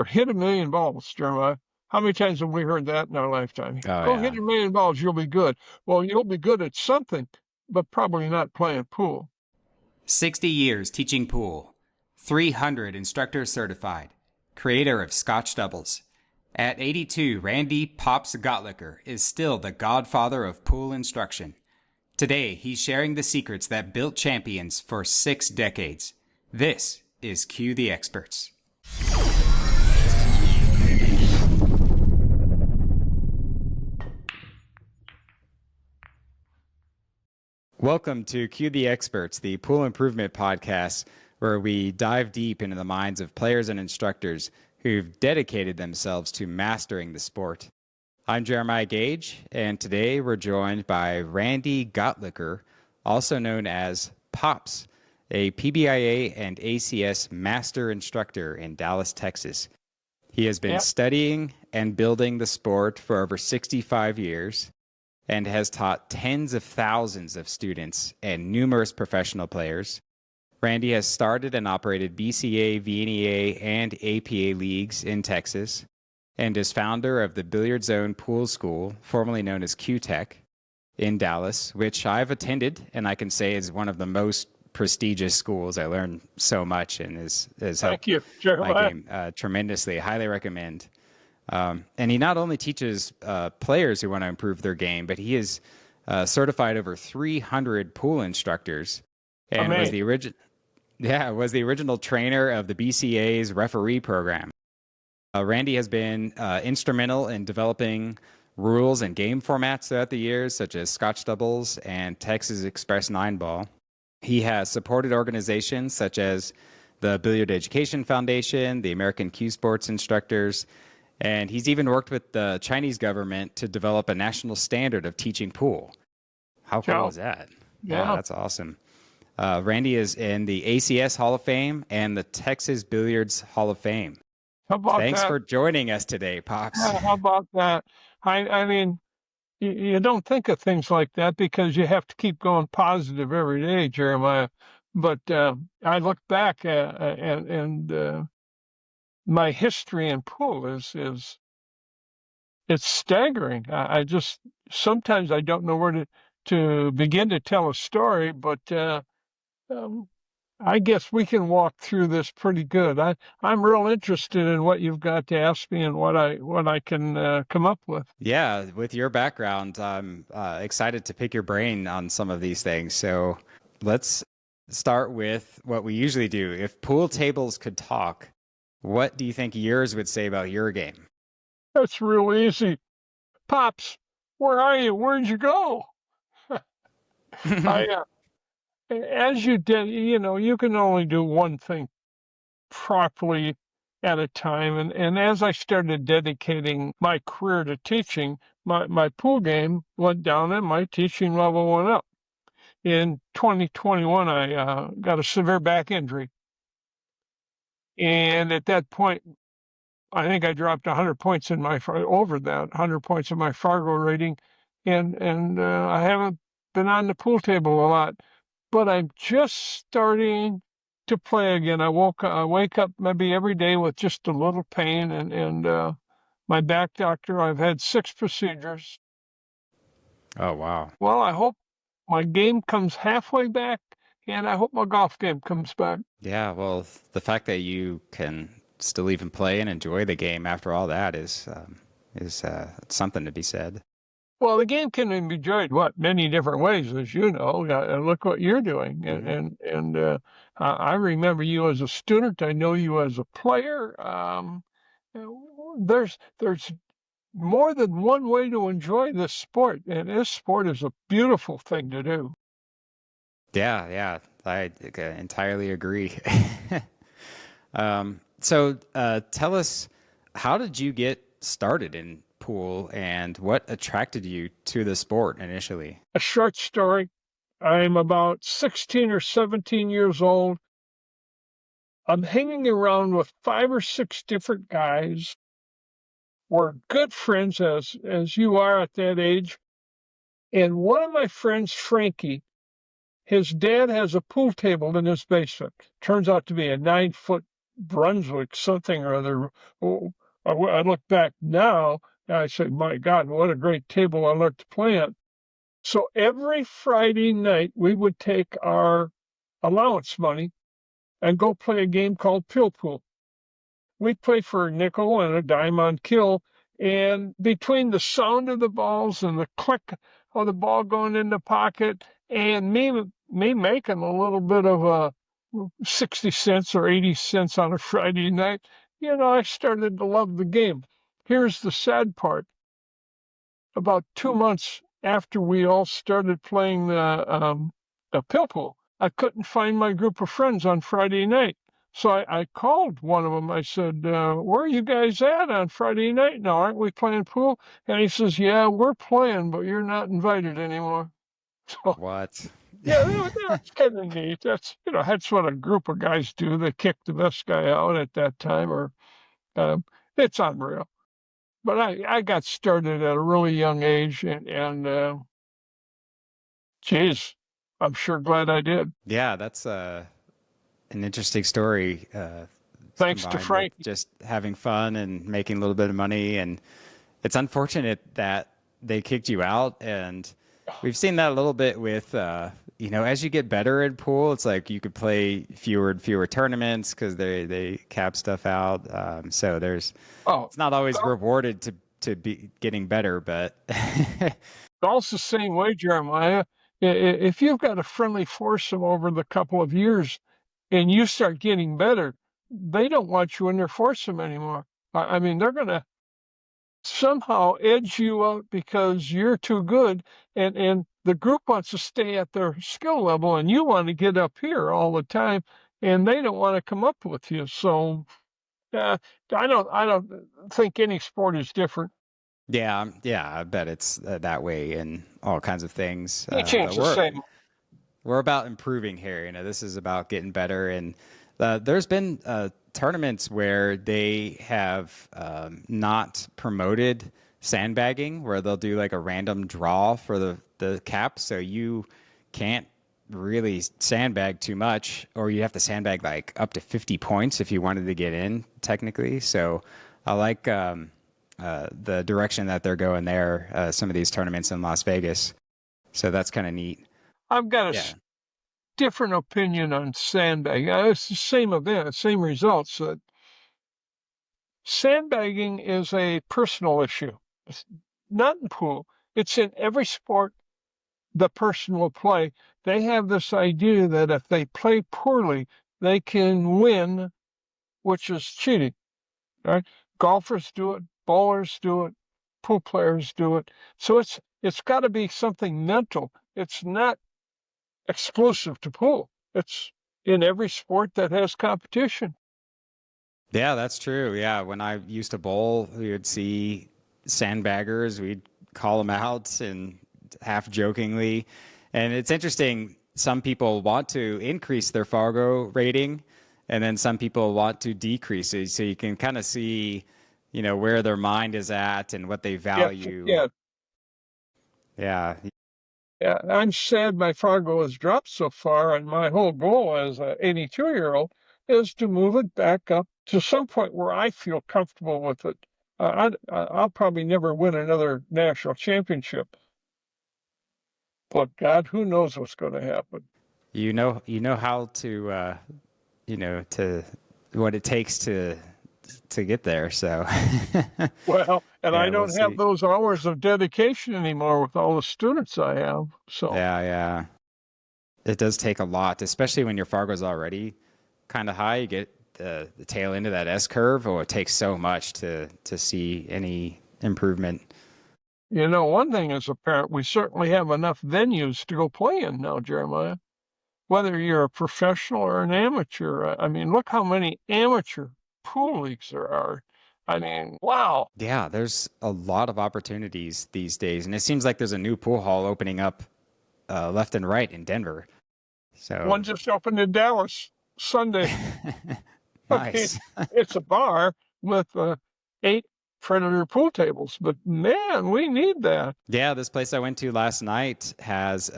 or hit a million balls, Jeremiah. How many times have we heard that in our lifetime? Oh, Go hit yeah. a million balls, you'll be good. Well, you'll be good at something, but probably not playing pool. 60 years teaching pool, 300 instructors certified, creator of Scotch Doubles. At 82, Randy Pops Goettlicher is still the godfather of pool instruction. Today, he's sharing the secrets that built champions for 6 decades. This is Cue the Experts. Welcome to Cue the Experts, the pool improvement podcast, where we dive deep into the minds of players and instructors who've dedicated themselves to mastering the sport. I'm Jeremiah Gage, and today we're joined by Randy Goettlicher, also known as Pops, a PBIA and ACS master instructor in Dallas, Texas. He has been studying and building the sport for over 65 years and has taught tens of thousands of students and numerous professional players. Randy has started and operated BCA, VNEA, and APA leagues in Texas, and is founder of the Billiards Zone Pool School, formerly known as QTech, in Dallas, which I've attended, and I can say is one of the most prestigious schools. I learned so much and has helped my game tremendously. Highly recommend. And he not only teaches players who want to improve their game, but he is certified over 300 pool instructors, and was the original trainer of the BCA's referee program. Randy has been instrumental in developing rules and game formats throughout the years, such as Scotch Doubles and Texas Express 9-ball. He has supported organizations such as the Billiard Education Foundation, the American Cue Sports Instructors, and he's even worked with the Chinese government to develop a national standard of teaching pool. How cool is that? Yeah, that's awesome. Randy is in the ACS Hall of Fame and the Texas Billiards Hall of Fame. Thanks for joining us today, Pops. How about that? I mean, you don't think of things like that because you have to keep going positive every day, Jeremiah. But I look back and my history in pool is it's staggering. I just sometimes I don't know where to begin to tell a story, but I guess we can walk through this pretty good. I'm real interested in what you've got to ask me and what I can come up with. Yeah, with your background, I'm excited to pick your brain on some of these things. So let's start with what we usually do. If pool tables could talk, what do you think yours would say about your game? That's real easy. Pops, where are you? Where'd you go? As you did, you can only do one thing properly at a time. And as I started dedicating my career to teaching, my pool game went down and my teaching level went up. In 2021, I got a severe back injury. And at that point, I think I dropped 100 points over that 100 points in my Fargo rating, and I haven't been on the pool table a lot, but I'm just starting to play again. I wake up maybe every day with just a little pain, and my back doctor. I've had 6 procedures. Oh wow! Well, I hope my game comes halfway back, and I hope my golf game comes back. Yeah, well, the fact that you can still even play and enjoy the game after all that is something to be said. Well, the game can be enjoyed many different ways, as you know. Look what you're doing, and I remember you as a student. I know you as a player. There's more than one way to enjoy this sport, and this sport is a beautiful thing to do. Yeah, I entirely agree. So tell us, how did you get started in pool and what attracted you to the sport initially? A short story. I'm about 16 or 17 years old. I'm hanging around with 5 or 6 different guys. We're good friends as you are at that age. And one of my friends, Frankie, his dad has a pool table in his basement. Turns out to be a 9-foot Brunswick, something or other. Oh, I look back now, and I say, my God, what a great table I learned to play on. So every Friday night, we would take our allowance money and go play a game called Pill Pool. We'd play for a nickel and a dime on kill. And between the sound of the balls and the click of the ball going in the pocket and me making a little bit of a 60 cents or 80 cents on a Friday night, I started to love the game. Here's the sad part. About 2 months after we all started playing the pill pool, I couldn't find my group of friends on Friday night. So I called one of them. I said, where are you guys at on Friday night now? Aren't we playing pool? And he says, yeah, we're playing, but you're not invited anymore. So, What? yeah, that's kind of neat. That's what a group of guys do. They kick the best guy out at that time, or it's unreal. But I got started at a really young age, and geez, I'm sure glad I did. Yeah, that's an interesting story, Thanks to combined with Frankie. just having fun and making a little bit of money. And it's unfortunate that they kicked you out. And we've seen that a little bit with, as you get better at pool, it's like you could play fewer and fewer tournaments because they cap stuff out. So Oh, it's not always golf, rewarded to be getting better, but golf's the same way, Jeremiah. If you've got a friendly foursome over the couple of years and you start getting better, they don't want you in their foursome anymore. I mean, they're going to somehow edge you out because you're too good, and the group wants to stay at their skill level, and you want to get up here all the time, and they don't want to come up with you. So uh, I don't think any sport is different. yeah, I bet it's that way in all kinds of things. Teaching's But the same. we're about improving here. This is about getting better. And there's been tournaments where they have not promoted sandbagging, where they'll do like a random draw for the cap. So you can't really sandbag too much, or you have to sandbag like up to 50 points if you wanted to get in, technically. So I like the direction that they're going there, some of these tournaments in Las Vegas. So that's kind of neat. I've got a Yeah. different opinion on sandbagging. It's the same event, same results. Sandbagging is a personal issue. It's not in pool. It's in every sport the person will play. They have this idea that if they play poorly, they can win, which is cheating. Right? Golfers do it, bowlers do it, pool players do it. So it's got to be something mental. It's not exclusive to pool. It's in every sport that has competition. Yeah, that's true. Yeah, when I used to bowl, we would see sandbaggers. We'd call them out and half jokingly. And it's interesting. Some people want to increase their Fargo rating, and then some people want to decrease it. So you can kind of see, where their mind is at and what they Yeah, value. yeah, Yeah. yeah. I'm sad my Fargo has dropped so far, and my whole goal as an 82-year-old is to move it back up to some point where I feel comfortable with it. I'll probably never win another national championship, but God, who knows what's going to happen. You know how to to what it takes to get there. So Well, and I yeah, we'll don't have see. those hours of dedication anymore with all the students I have. So, Yeah. It does take a lot, especially when your Fargo's already kind of high. You get the tail end of that S curve. Oh, it takes so much to see any improvement. one thing is apparent, we certainly have enough venues to go play in now, Jeremiah. Whether you're a professional or an amateur, I mean, look how many amateur pool leagues there are. I mean, wow. Yeah, there's a lot of opportunities these days, and it seems like there's a new pool hall opening up left and right in Denver. So One just opened in Dallas Sunday. Okay, nice. it's a bar with 8 Predator pool tables, but man, we need that. Yeah, this place I went to last night has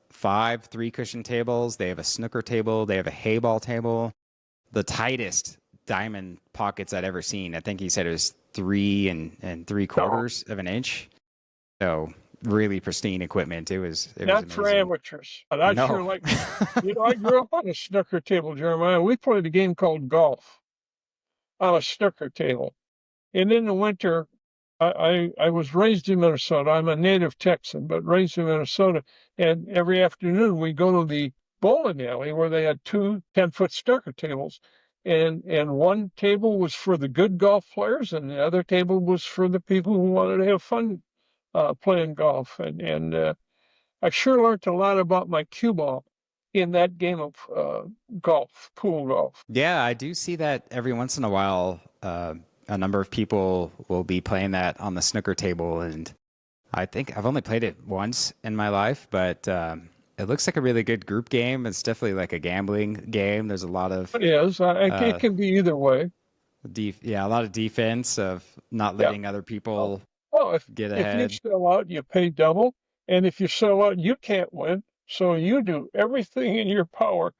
5 3 cushion tables. They have a snooker table. They have a hay ball table. The tightest diamond pockets I'd ever seen. I think he said it was 3 3/4 of an inch. So really pristine equipment. It was Not for amazing. amateurs. But I No. sure like, I grew up on a snooker table, Jeremiah. We played a game called golf on a snooker table. And in the winter, I was raised in Minnesota. I'm a native Texan, but raised in Minnesota. And every afternoon we go to the bowling alley where they had 2 10-foot snooker tables. And one table was for the good golf players, and the other table was for the people who wanted to have fun playing golf. And I sure learned a lot about my cue ball in that game of golf, pool golf. Yeah, I do see that every once in a while. A number of people will be playing that on the snooker table, and I think I've only played it once in my life, but it looks like a really good group game. It's definitely like a gambling game. There's a lot of It is. It can be either way. a lot of defense of not Yeah. letting other Oh, people well, get if you ahead. sell out, you pay double. And if you sell out, you can't win. So you do everything in your power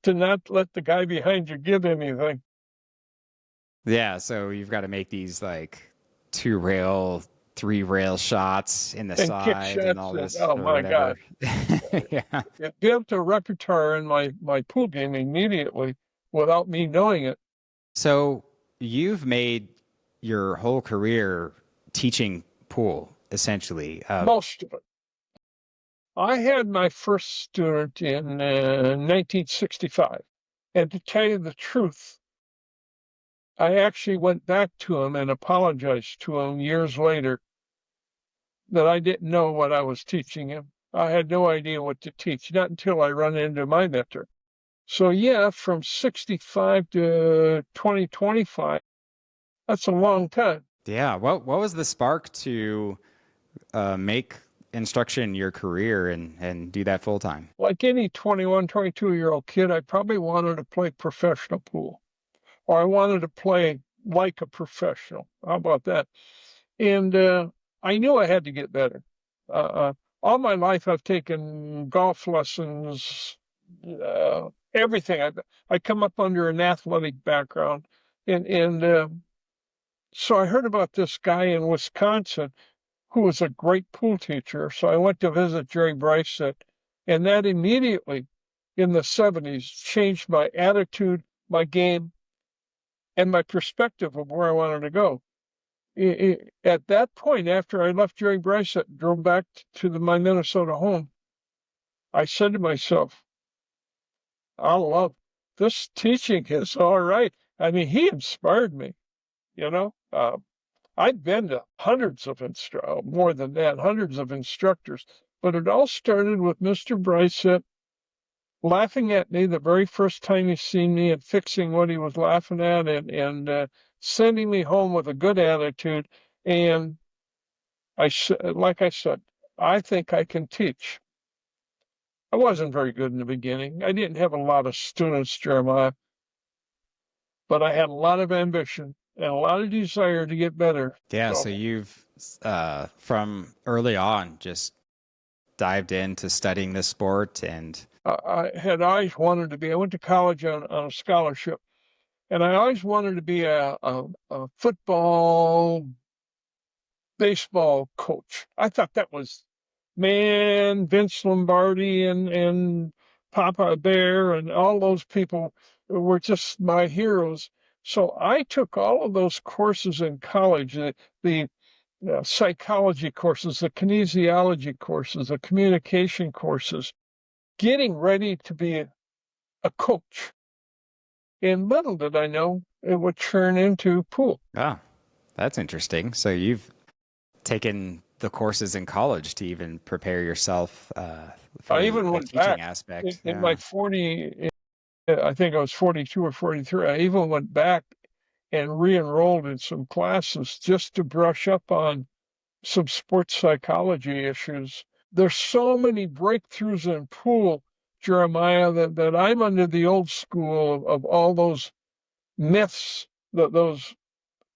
to not let the guy behind you get anything. Yeah, so you've got to make these like 2 rail, 3 rail shots in the And kick side and shots all and this oh or my God. whatever. Yeah. It built a repertoire in my pool game immediately without me knowing it. So you've made your whole career teaching pool, essentially. Most of it. I had my first student in 1965. And to tell you the truth, I actually went back to him and apologized to him years later that I didn't know what I was teaching him. I had no idea what to teach, not until I run into my mentor. So yeah, from 65 to 2025, that's a long time. Yeah. What was the spark to make instruction your career and do that full time? Like any 21, 22-year-old kid, I probably wanted to play professional pool, or I wanted to play like a professional. How about that? And I knew I had to get better. Uh, all my life, I've taken golf lessons, everything. I come up under an athletic background, and so I heard about this guy in Wisconsin who was a great pool teacher. So I went to visit Jerry Bricett, and that immediately in the 70s changed my attitude, my game, and my perspective of where I wanted to go. At that point, after I left Jerry Bricett, drove back to my Minnesota home, I said to myself, I love this teaching is all right. I mean, he inspired me, you know. I've been to more than that, hundreds of instructors, but it all started with Mr. Bricett laughing at me the very first time he seen me and fixing what he was laughing at and sending me home with a good attitude. And like I said, I think I can teach. I wasn't very good in the beginning. I didn't have a lot of students, Jeremiah, but I had a lot of ambition and a lot of desire to get better. Yeah. So So you've from early on just dived into studying this sport and I had always wanted to be, I went to college on a scholarship, and I always wanted to be a football, baseball coach. I thought that was, man, Vince Lombardi and Papa Bear and all those people were just my heroes. So I took all of those courses in college, the psychology courses, the kinesiology courses, the communication courses, getting ready to be a coach. And little did I know it would turn into pool. oh, that's interesting. So you've taken the courses in college to even prepare yourself for I even the went teaching back aspect. in my 40, I think I was 42 or 43. I even went back and re-enrolled in some classes just to brush up on some sports psychology issues. There's so many breakthroughs in pool, Jeremiah, that I'm under the old school of all those myths, those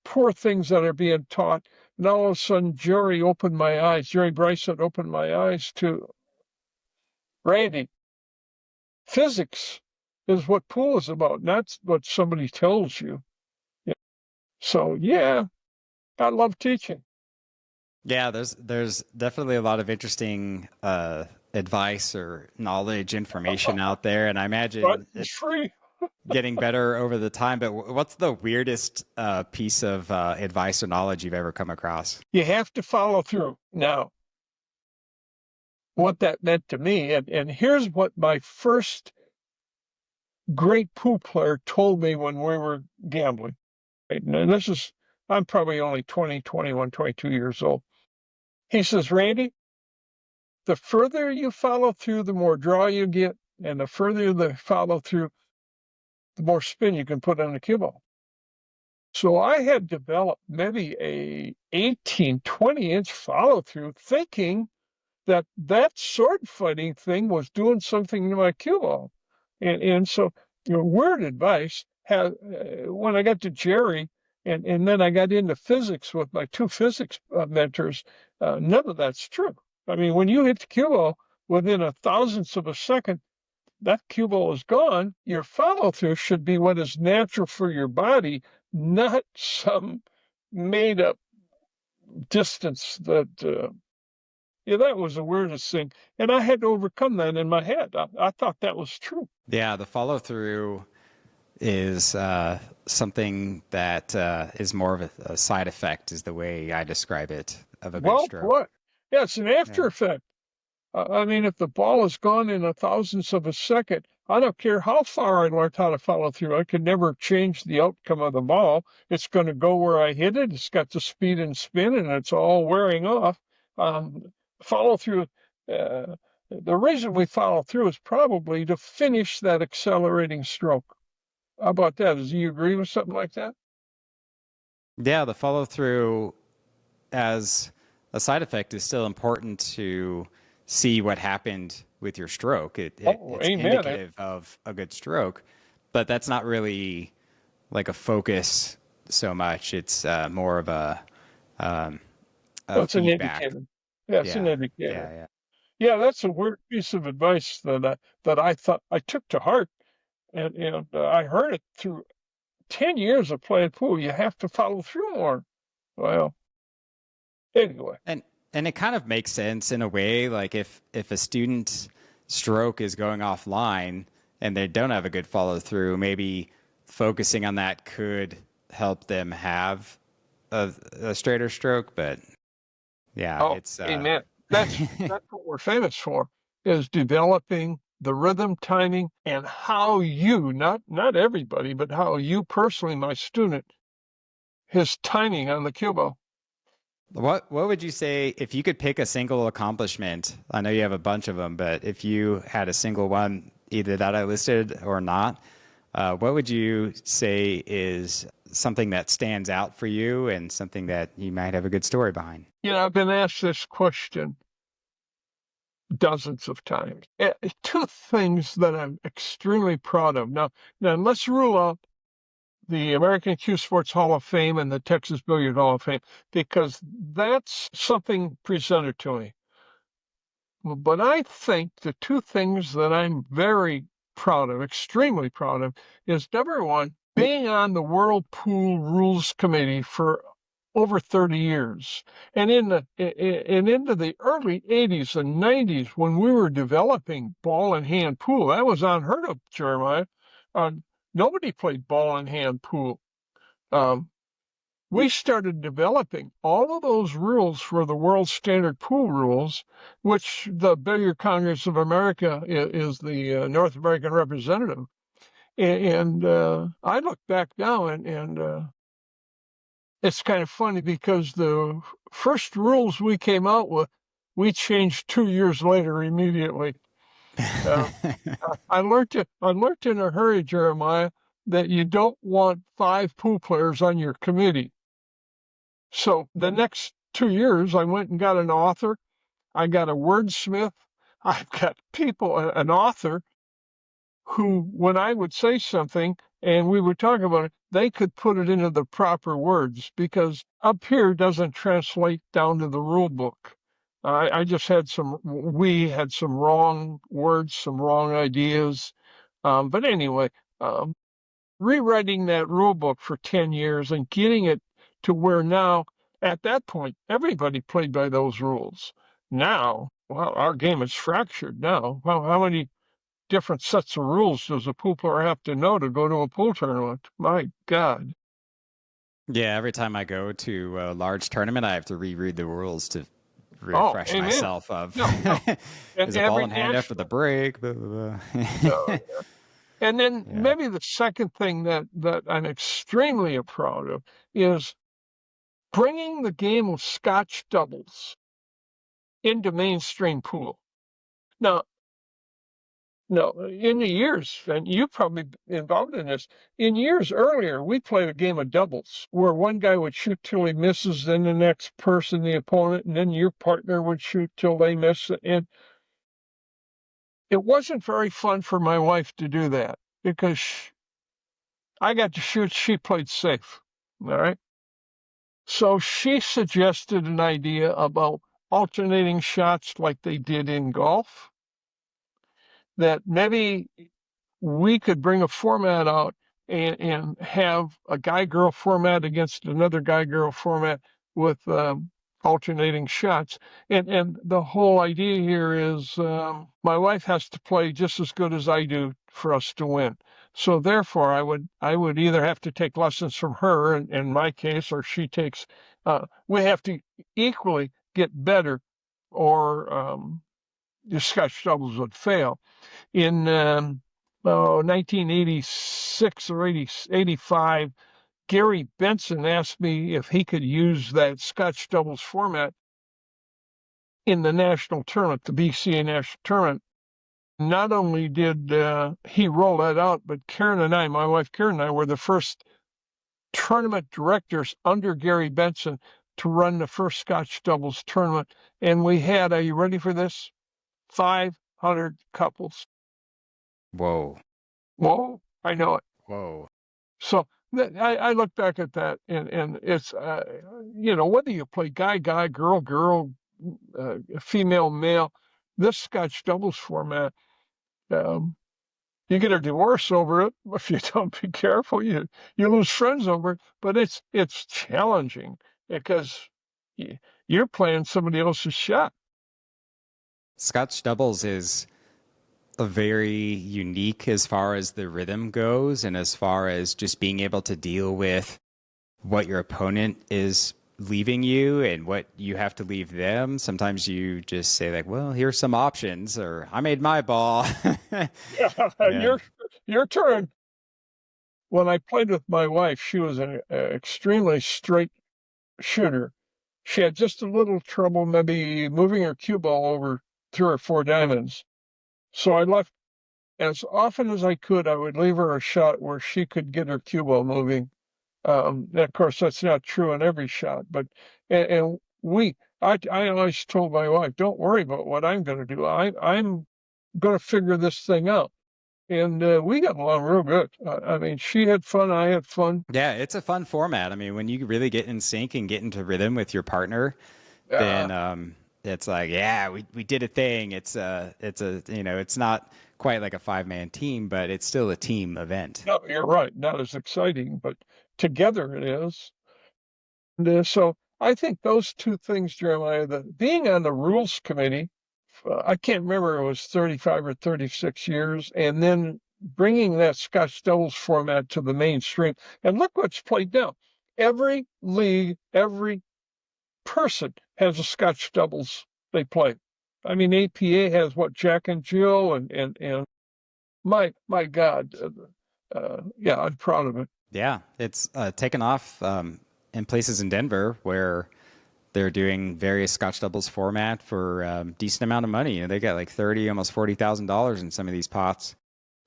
poor things that are being taught. And all of a sudden, Jerry Bricett opened my eyes to Randy, physics. is what pool is about, not what somebody tells you. Yeah. So yeah, I love teaching. Yeah, there's definitely a lot of interesting advice or knowledge, information out there, and I But imagine it's it's free. getting better over the time. But what's the weirdest piece of advice or knowledge you've ever come across? You have to follow through. Now, what that meant to me, and here's what my first great pool player told me when we were gambling. And this is, I'm probably only 20, 21, 22 years old. He says, Randy, the further you follow through, the more draw you get. And the further you follow through, the more spin you can put on the cue ball. So I had developed maybe a 18, 20-inch follow through thinking that sword fighting thing was doing something to my cue ball. And so, weird advice. When I got to Jerry, and then I got into physics with my two physics mentors, none of that's true. I mean, when you hit the cue ball within a thousandth of a second, that cue ball is gone. Your follow through should be what is natural for your body, not some made up distance that yeah, that was the weirdest thing. And I had to overcome that in my head. I thought that was true. Yeah, the follow through is something that is more of a side effect, is the way I describe it, of a good Well stroke. put. Yeah, it's an after Yeah. effect. I mean, if the ball is gone in a thousandth of a second, I don't care how far I learned how to follow through. I could never change the outcome of the ball. It's going to go where I hit it. It's got the speed and spin, and it's all wearing off. Follow through. The reason we follow through is probably to finish that accelerating stroke. How about that? Do you agree with something like that? Yeah, the follow through as a side effect is still important to see what happened with your stroke. Oh, It's amen. indicative of a good stroke, but that's not really like a focus so much. It's more of a Well, it's an feedback. indicator. Yeah, it's an Yeah, indicator. yeah, Yeah, that's a weird piece of advice that I thought I took to heart, and I heard it through 10 years of playing pool. You have to follow through more. Well, anyway, and and it kind of makes sense in a way. Like if a student's stroke is going offline and they don't have a good follow through, maybe focusing on that could help them have a straighter stroke. But yeah, oh, it's amen. That's what we're famous for, is developing the rhythm, timing, and how you, not everybody, but how you personally, my student, his timing on the cue ball. what would you say if you could pick a single accomplishment? I know you have a bunch of them, but if you had a single one, either that I listed or not, what would you say is something that stands out for you and something that you might have a good story behind? I've been asked this question dozens of times. Two things that I'm extremely proud of. Now let's rule out the American Cue Sports Hall of Fame and the Texas Billiard Hall of Fame, because that's something presented to me. But I think the two things that I'm very proud of, extremely proud of, is number one, being on the World Pool Rules Committee for over 30 years. And into the early 80s and 90s, when we were developing ball and hand pool, that was unheard of, Jeremiah. Uh, Nobody played ball and hand pool. Um, we started developing all of those rules for the world standard pool rules, which the Billiard Congress of America is the North American representative. And I look back now, and it's kind of funny because the first rules we came out with, we changed 2 years later immediately. Uh, I learned in a hurry, Jeremiah, that you don't want 5 pool players on your committee. So the next 2 years, I went and got an author. I got a wordsmith. I've got an author who, when I would say something and we would talk about it, they could put it into the proper words, because up here doesn't translate down to the rule book. We had some wrong words, some wrong ideas. But anyway, um, rewriting that rule book for 10 years and getting it to where now, at that point, everybody played by those rules. Now, well, our game is fractured now. Well, how many different sets of rules does a pool player have to know to go to a pool tournament? My God. Yeah, every time I go to a large tournament, I have to reread the rules to Oh, refresh amen. myself of No, no. And is a ball every in hand after the national. break? Blah, blah, Uh, blah. and then Yeah. maybe the second thing that I'm extremely proud of is bringing the game of Scotch doubles into mainstream pool. Now, no, in the years, and you probably involved in this, in years earlier, we played a game of doubles where one guy would shoot till he misses, then the next person, the opponent, and then your partner would shoot till they miss. And it wasn't very fun for my wife to do that because I got to shoot, she played safe. All right. So she suggested an idea about alternating shots like they did in golf, that maybe we could bring a format out and have a guy-girl format against another guy-girl format with alternating shots. And the whole idea here is my wife has to play just as good as I do for us to win. So therefore, I would either have to take lessons from her, in my case, or she takes. We have to equally get better, or the Scotch doubles would fail. In 1986 or 85, Gary Benson asked me if he could use that Scotch doubles format in the national tournament, the BCA national tournament. Not only did he roll that out, but Karen and I, my wife Karen and I, were the first tournament directors under Gary Benson to run the first Scotch doubles tournament. And we had, are you ready for this? 500 couples. Whoa. Whoa, I know it. Whoa. So I look back at that, and it's whether you play guy girl female male, this Scotch doubles format, um, you get a divorce over it if you don't be careful. You lose friends over it, but it's challenging because you're playing somebody else's shot. Scotch doubles is a very unique as far as the rhythm goes and as far as just being able to deal with what your opponent is leaving you and what you have to leave them. Sometimes you just say like, well, here's some options, or I made my ball. Yeah, Yeah. your turn. When I played with my wife, she was an extremely straight shooter. She had just a little trouble maybe moving her cue ball over 3 or 4 diamonds. So I left as often as I could. I would leave her a shot where she could get her cue ball moving. Of course, that's not true in every shot, but and I always told my wife, don't worry about what I'm going to do. I'm going to figure this thing out. And we got along real good. I mean, she had fun, I had fun. Yeah, it's a fun format. I mean, when you really get in sync and get into rhythm with your partner, Uh, then it's like, yeah, we did a thing. It's a it's not quite like a five-man team, but it's still a team event. no, you're right. Not as exciting, but together it is. And so I think those two things, Jeremiah, being on the rules committee, I can't remember, it was 35 or 36 years, and then bringing that Scotch doubles format to the mainstream. And look what's played now. Every league, every person has a Scotch doubles they play. I mean, APA has what, Jack and Jill, and my God, yeah, I'm proud of it. Yeah, it's taken off in places in Denver where they're doing various Scotch doubles format for decent amount of money. You know, they got like 30, almost $40,000 in some of these pots,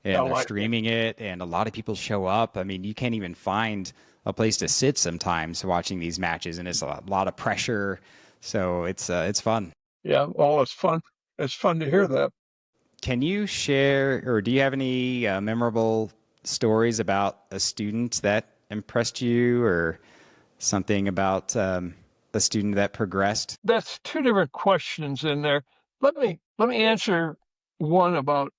I and they're like it. streaming it, and a lot of people show up. I mean, you can't even find a place to sit sometimes watching these matches, and it's a lot of pressure. So it's fun. Yeah, well, it's fun. It's fun to hear that. Can you share, or do you have any memorable stories about a student that impressed you, or something about a student that progressed? That's two different questions in there. Let me answer one about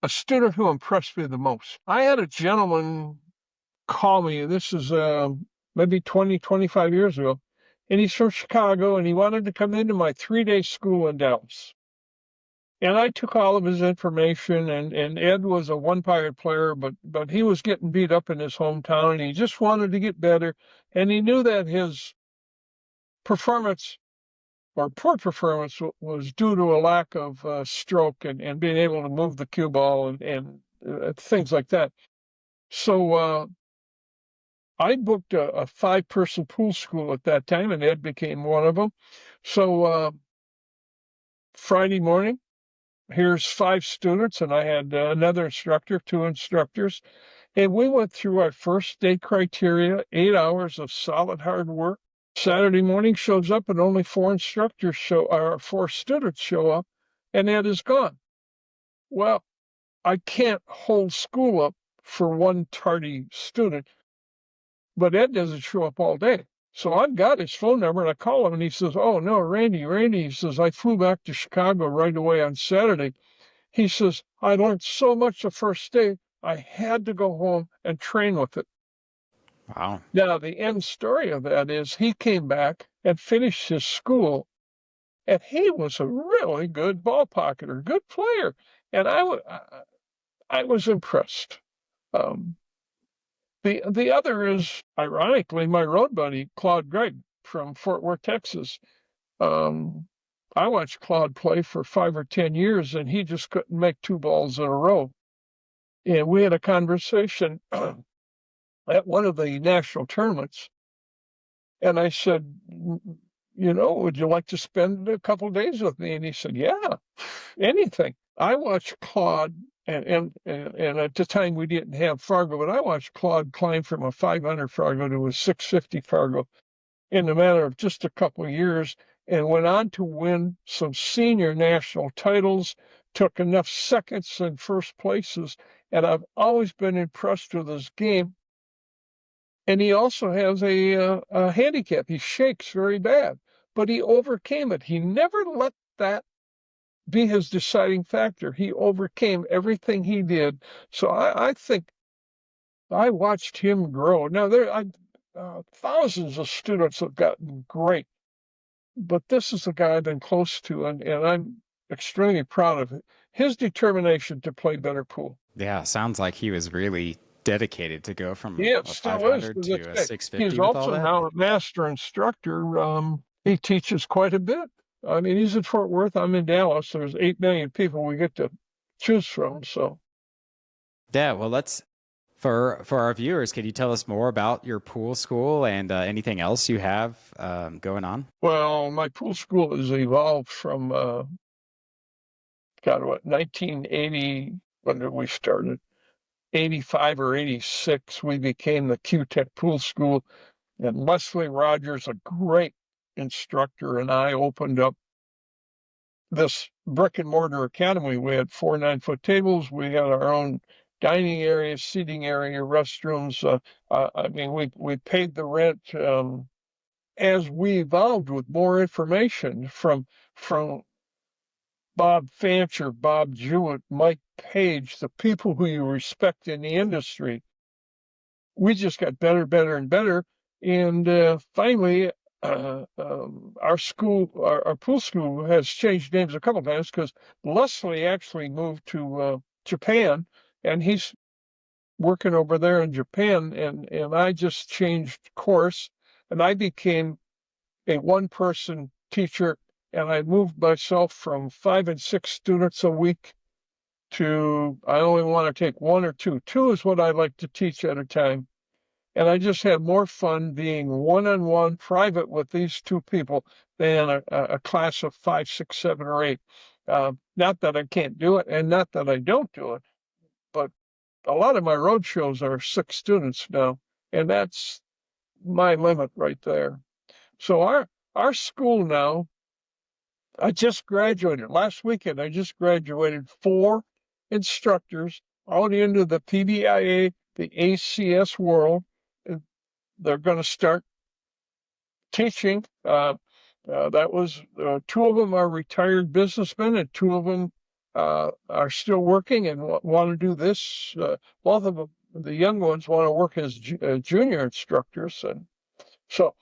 a student who impressed me the most. I had a gentleman call me. This is maybe 20, 25 years ago. And he's from Chicago, and he wanted to come into my 3-day school in Dallas. And I took all of his information, and Ed was a one-pirate player, but he was getting beat up in his hometown, and he just wanted to get better. And he knew that his performance or poor performance was due to a lack of stroke and being able to move the cue ball and things like that. So I booked a 5-person pool school at that time, and Ed became one of them. So Friday morning, here's 5 students, and I had another instructor, 2 instructors, and we went through our first day criteria, 8 hours of solid hard work. Saturday morning shows up, and only 4 students show up, and Ed is gone. Well, I can't hold school up for one tardy student, but Ed doesn't show up all day. So I've got his phone number, and I call him, and he says, "Oh, no, Randy, he says, I flew back to Chicago right away on Saturday. He says, I learned so much the first day, I had to go home and train with it." Wow. Now, the end story of that is he came back and finished his school, and he was a really good ball pocketer, good player. And I was impressed. Um, the other is, ironically, my road buddy, Claude Gregg from Fort Worth, Texas. Um, I watched Claude play for 5 or 10 years, and he just couldn't make 2 balls in a row. And we had a conversation at one of the national tournaments, and I said, would you like to spend a couple of days with me? And he said, yeah, anything. I watched Claude, and at the time we didn't have Fargo, but I watched Claude climb from a 500 Fargo to a 650 Fargo in a matter of just a couple of years, and went on to win some senior national titles, took enough seconds and first places, and I've always been impressed with his game. And he also has a handicap. He shakes very bad, but he overcame it. He never let that be his deciding factor. He overcame everything he did. So I think I watched him grow. Now, thousands of students have gotten great, but this is a guy I've been close to, and I'm extremely proud of it. His determination to play better pool. Yeah, sounds like he was really dedicated to go from Yeah, it a still is 500 to this to a day. 650 He's with all also that. now a master instructor. He teaches quite a bit. I mean, he's in Fort Worth. I'm in Dallas. There's 8 million people we get to choose from. So, Yeah, well, for our viewers, could you tell us more about your pool school and anything else you have going on? well, my pool school has evolved from, 1980, when did we start it? 85 or 86, we became the Q-Tech Pool School. And Leslie Rogers, a great instructor, and I opened up this brick and mortar academy. We had 4 9-foot tables. We had our own dining area, seating area, restrooms. I mean, we paid the rent as we evolved with more information from Bob Fancher, Bob Jewett, Mike Page, the people who you respect in the industry. We just got better, better, and better. And finally, our school, our pool school, has changed names a couple of times because Leslie actually moved to Japan, and he's working over there in Japan. And I just changed course, and I became a one-person teacher, and I moved myself from 5 and 6 students a week to I only want to take 1 or 2. 2 is what I like to teach at a time. And I just had more fun being one-on-one private with these 2 people than a class of 5, 6, 7, or 8. Not that I can't do it, and not that I don't do it, but a lot of my road shows are 6 students now, and that's my limit right there. So our school now, I just graduated last weekend. I just graduated 4 instructors out into the PBIA, the ACS world. They're going to start teaching. That was 2 of them are retired businessmen, and 2 of them are still working and want to do this. Both of them, the young ones, want to work as junior instructors, and so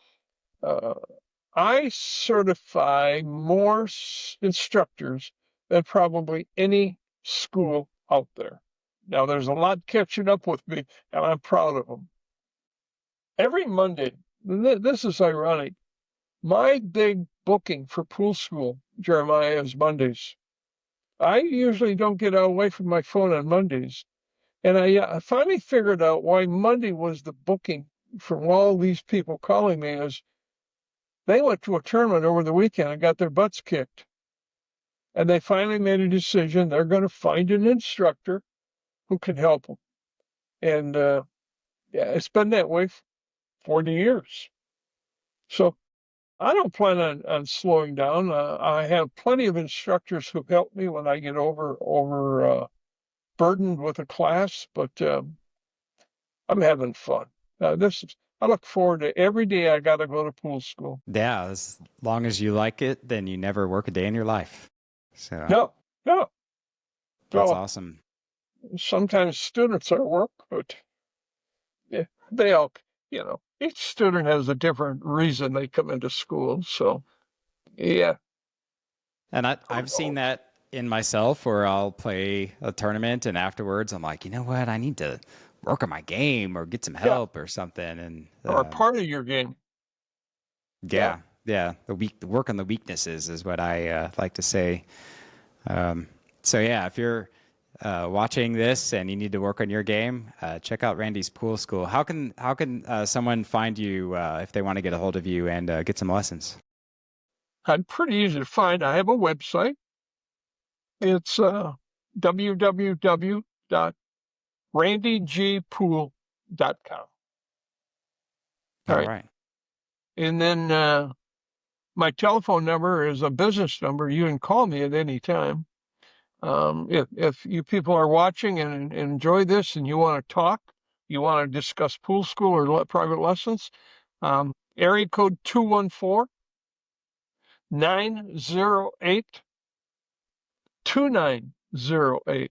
I certify more instructors than probably any school out there. Now, there's a lot catching up with me, and I'm proud of them. Every Monday, this is ironic, my big booking for pool school, Jeremiah, is Mondays. I usually don't get away from my phone on Mondays. And I finally figured out why Monday was the booking from all these people calling me is they went to a tournament over the weekend and got their butts kicked. And they finally made a decision. They're going to find an instructor who can help them. And yeah, it's been that way for 40 years. So I don't plan on slowing down. I have plenty of instructors who help me when I get over burdened with a class, but I'm having fun. I look forward to every day I got to go to pool school. Yeah, as long as you like it, then you never work a day in your life. So No, no. that's Well, awesome. sometimes students are work, but yeah, they all, each student has a different reason they come into school. So, yeah. And I've seen that in myself where I'll play a tournament and afterwards I'm like, you know what? I need to work on my game or get some Yeah. help or something. And Or part of your game. yeah. The work on the weaknesses is what I like to say. So yeah, if you're watching this and you need to work on your game, check out Randy's Pool School. How can someone find you if they want to get a hold of you and get some lessons? I'm pretty easy to find. I have a website. It's www.randygpool.com. All right. And then my telephone number is a business number. You can call me at any time. If you people are watching and enjoy this and you want to talk, you want to discuss pool school or private lessons, area code 214-908-2908.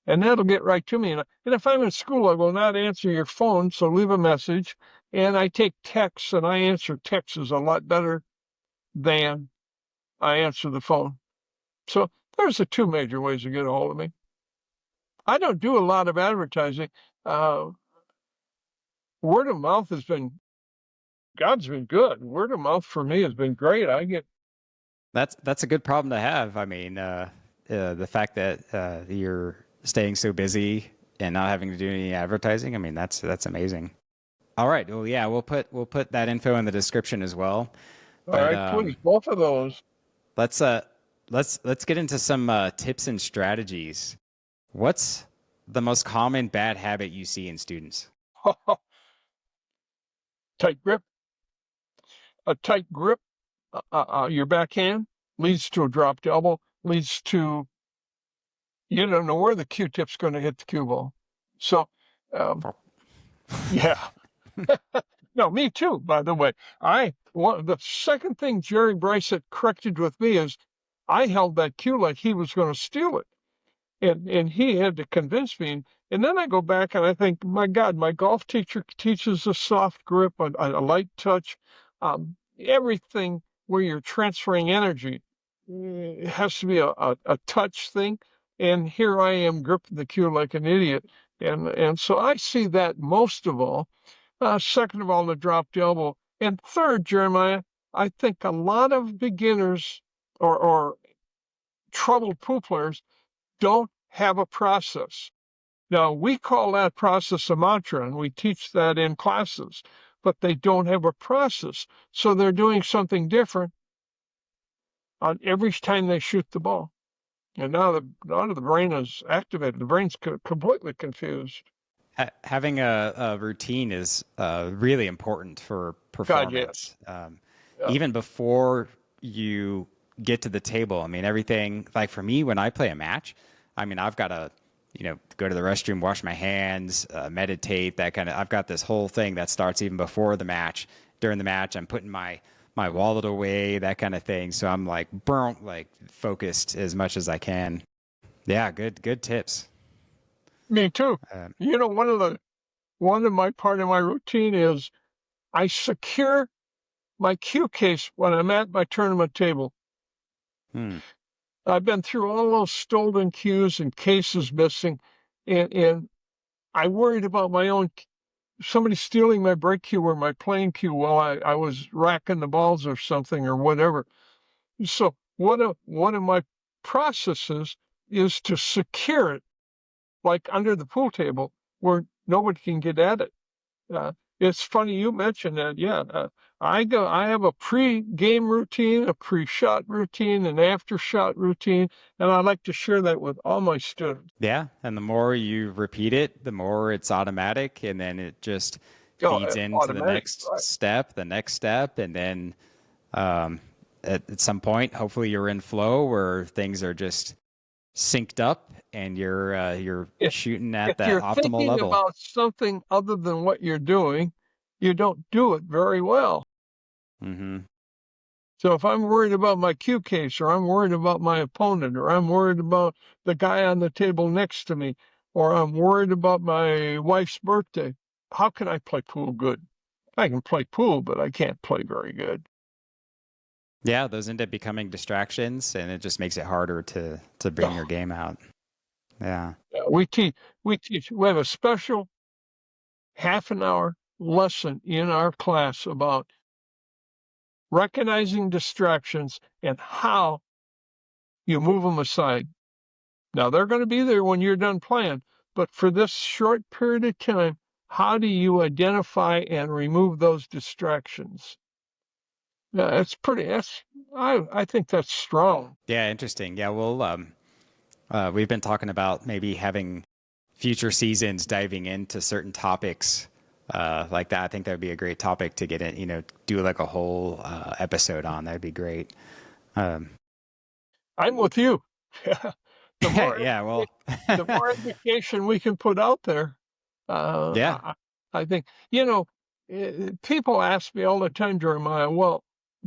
And that'll get right to me. And if I'm in school, I will not answer your phone, so leave a message. And I take texts, and I answer texts a lot better than I answer the phone. So there's the two major ways to get a hold of me. I don't do a lot of advertising. Word of mouth God's been good. Word of mouth for me has been great. That's a good problem to have. I mean, the fact that you're staying so busy and not having to do any advertising. I mean, that's amazing. All right. Well, yeah, we'll put that info in the description as well. All right, please, both of those. Let's get into some tips and strategies. What's the most common bad habit you see in students? Tight grip. A tight grip, your backhand leads to a dropped elbow, leads to you don't know where the Q-tip's going to hit the cue ball. So, yeah. No, me too, by the way. The second thing Jerry Bryce had corrected with me is I held that cue like he was going to steal it. And he had to convince me. And then I go back and I think, my God, my golf teacher teaches a soft grip, a light touch, everything where you're transferring energy. It has to be a touch thing. And here I am gripping the cue like an idiot. And so I see that most of all. Second of all, the dropped elbow. And third, Jeremiah, I think a lot of beginners or troubled pool players don't have a process. Now, we call that process a mantra, and we teach that in classes, but they don't have a process. So they're doing something different on every time they shoot the ball. And now the brain is activated. The brain's completely confused. Having a routine is really important for performance. God, yes. Even before you get to the table, I mean, everything, like for me, when I play a match, I mean, I've got to, go to the restroom, wash my hands, meditate, that kind of, I've got this whole thing that starts even before the match. During the match, I'm putting my wallet away, that kind of thing. So I'm like focused as much as I can. Yeah, good tips. Me too. Um, One of my part of my routine is I secure my cue case when I'm at my tournament table. hmm. I've been through all those stolen cues and cases missing, and I worried about my own somebody stealing my break cue or my playing cue while I was racking the balls or something or whatever. So one of my processes is to secure it like under the pool table where nobody can get at it. Uh, it's funny you mentioned that. Yeah, I have a pre-game routine, a pre-shot routine, an after-shot routine, and I like to share that with all my students. Yeah, and the more you repeat it, the more it's automatic, and then it just Oh, feeds into automatic, right? the next step, and then um, at some point, hopefully, you're in flow where things are just synced up, and you're If shooting at if that you're optimal thinking level. about something other than what you're doing, you don't do it very well. Hmm. So if I'm worried about my cue case, or I'm worried about my opponent, or I'm worried about the guy on the table next to me, or I'm worried about my wife's birthday, how can I play pool good? I can play pool, but I can't play very good. Yeah, those end up becoming distractions, and it just makes it harder to bring your Oh, game out. Yeah. yeah, we have a special half an hour lesson in our class about recognizing distractions and how you move them aside. Now, they're going to be there when you're done playing, but for this short period of time, how do you identify and remove those distractions? Yeah, I think that's strong. Yeah, interesting. Yeah, we've been talking about maybe having future seasons diving into certain topics like that. I think that would be a great topic to get in, do like a whole episode on. That'd be great. Um, I'm with you. The more yeah, well, the more education we can put out there, yeah, I think, you know, people ask me all the time, Jeremiah, well,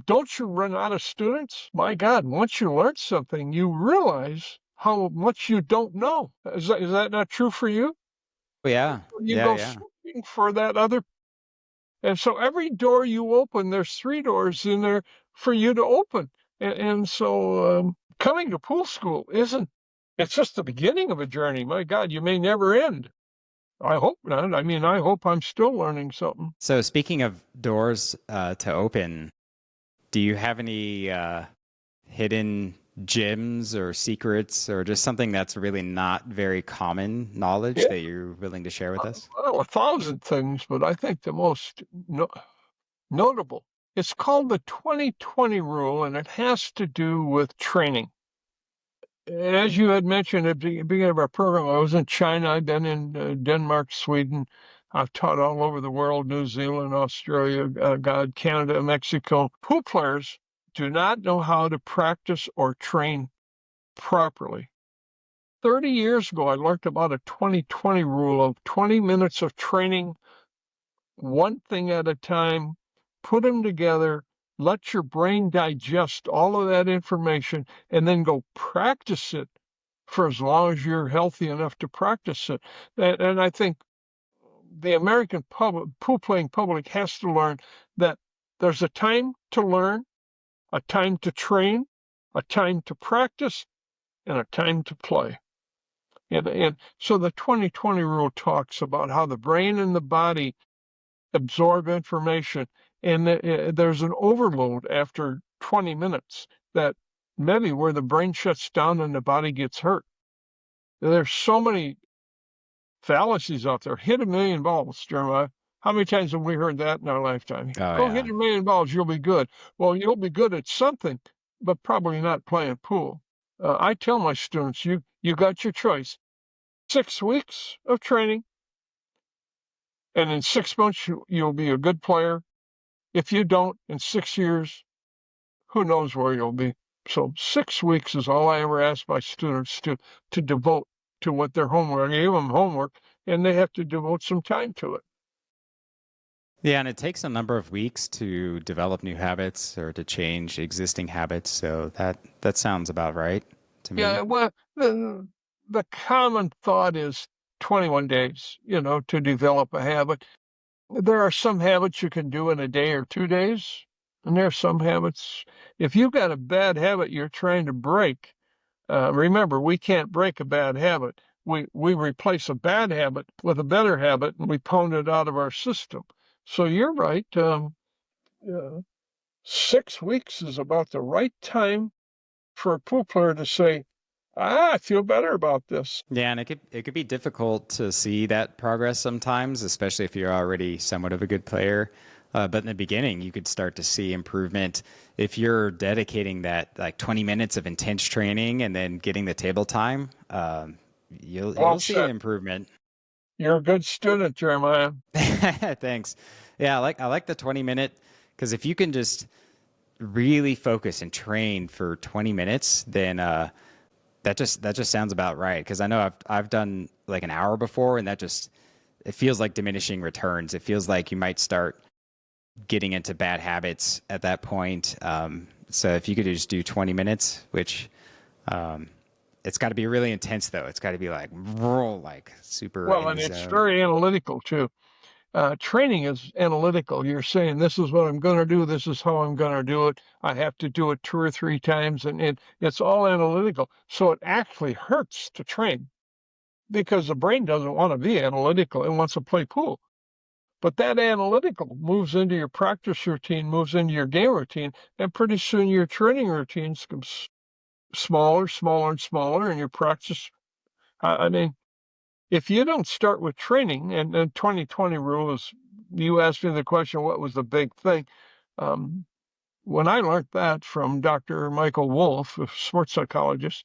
don't you run out of students? My God, once you learn something, you realize how much you don't know. Is that not true for you? yeah, You yeah, go yeah. searching for that other, and so every door you open, there's three doors in there for you to open. And so coming to pool school it's just the beginning of a journey. My God, you may never end. I hope not. I mean, I hope I'm still learning something. So speaking of doors to open, do you have any hidden gems or secrets or just something that's really not very common knowledge Yeah, that you're willing to share with us? well, a thousand things, but I think the most notable, it's called the 2020 rule, and it has to do with training. As you had mentioned at the beginning of our program, I was in China. I've been in Denmark, Sweden. I've taught all over the world, New Zealand, Australia, God, Canada, Mexico. Pool players do not know how to practice or train properly. 30 years ago, I learned about a 2020 rule of 20 minutes of training, one thing at a time, put them together, let your brain digest all of that information, and then go practice it for as long as you're healthy enough to practice it. And I think the American public, pool playing public has to learn that there's a time to learn, a time to train, a time to practice, and a time to play. And so the 2020 rule talks about how the brain and the body absorb information, and there's an overload after 20 minutes that maybe where the brain shuts down and the body gets hurt. There's so many fallacies out there. Hit a million balls, Jeremiah. How many times have we heard that in our lifetime? Oh Go hit yeah. a million balls, you'll be good. Well, you'll be good at something, but probably not playing pool. I tell my students, you got your choice. 6 weeks of training, and in 6 months you'll be a good player. If you don't, in 6 years, who knows where you'll be. So 6 weeks is all I ever ask my students to devote to what their homework. I gave them homework, and they have to devote some time to it. Yeah, and it takes a number of weeks to develop new habits or to change existing habits. So that sounds about right to me. Yeah, well, the common thought is 21 days, to develop a habit. There are some habits you can do in a day or 2 days, and there are some habits. If you've got a bad habit you're trying to break, remember, we can't break a bad habit. We replace a bad habit with a better habit, and we pound it out of our system. So you're right. 6 weeks is about the right time for a pool player to say, I feel better about this. Yeah, and it could be difficult to see that progress sometimes, especially if you're already somewhat of a good player. But in the beginning, you could start to see improvement if you're dedicating that like 20 minutes of intense training and then getting the table time. You'll see an improvement. You're a good student, Jeremiah. Thanks. Yeah, I like the 20-minute, because if you can just really focus and train for 20 minutes, then that just sounds about right. Because I know I've done like an hour before, and it feels like diminishing returns. It feels like you might start getting into bad habits at that point. So if you could just do 20 minutes, which it's got to be really intense though. It's got to be like super. Well, and it's very analytical too. Training is analytical. You're saying, this is what I'm going to do. This is how I'm going to do it. I have to do it 2 or 3 times, and it's all analytical. So it actually hurts to train because the brain doesn't want to be analytical. It wants to play pool. But that analytical moves into your practice routine, moves into your game routine, and pretty soon your training routines become smaller, smaller, and smaller, and your practice. I mean, if you don't start with training, and the 2020 rule is, you asked me the question, what was the big thing? When I learned that from Dr. Michael Wolff, a sports psychologist,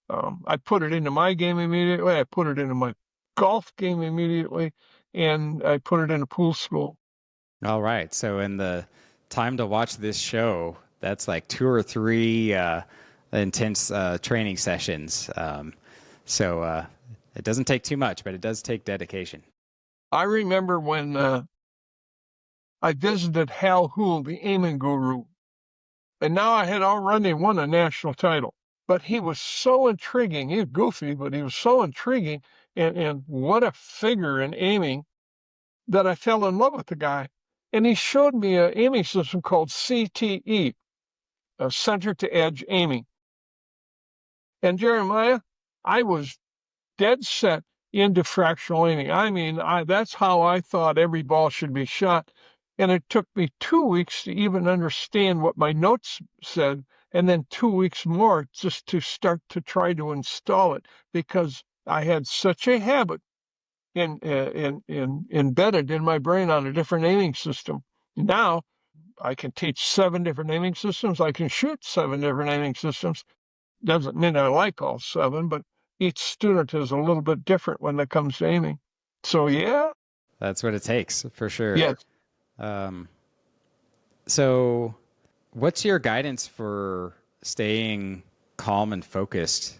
I put it into my game immediately. I put it into my golf game immediately, and I put it into pool school. All right. So in the time to watch this show, that's like 2 or 3 intense training sessions. So it doesn't take too much, but it does take dedication. I remember when I visited Hal Houle, the aiming guru, and now I had already won a national title. But he was so intriguing. He was goofy, but he was so intriguing, and what a figure in aiming, that I fell in love with the guy. And he showed me an aiming system called CTE, center to edge aiming. And Jeremiah, I was dead set into fractional aiming. I mean, that's how I thought every ball should be shot. And it took me 2 weeks to even understand what my notes said, and then 2 weeks more just to start to try to install it, because I had such a habit embedded in my brain on a different aiming system. Now I can teach 7 different aiming systems. I can shoot 7 different aiming systems. Doesn't mean I like all 7, but each student is a little bit different when it comes to aiming. So yeah, that's what it takes for sure. Yes. So what's your guidance for staying calm and focused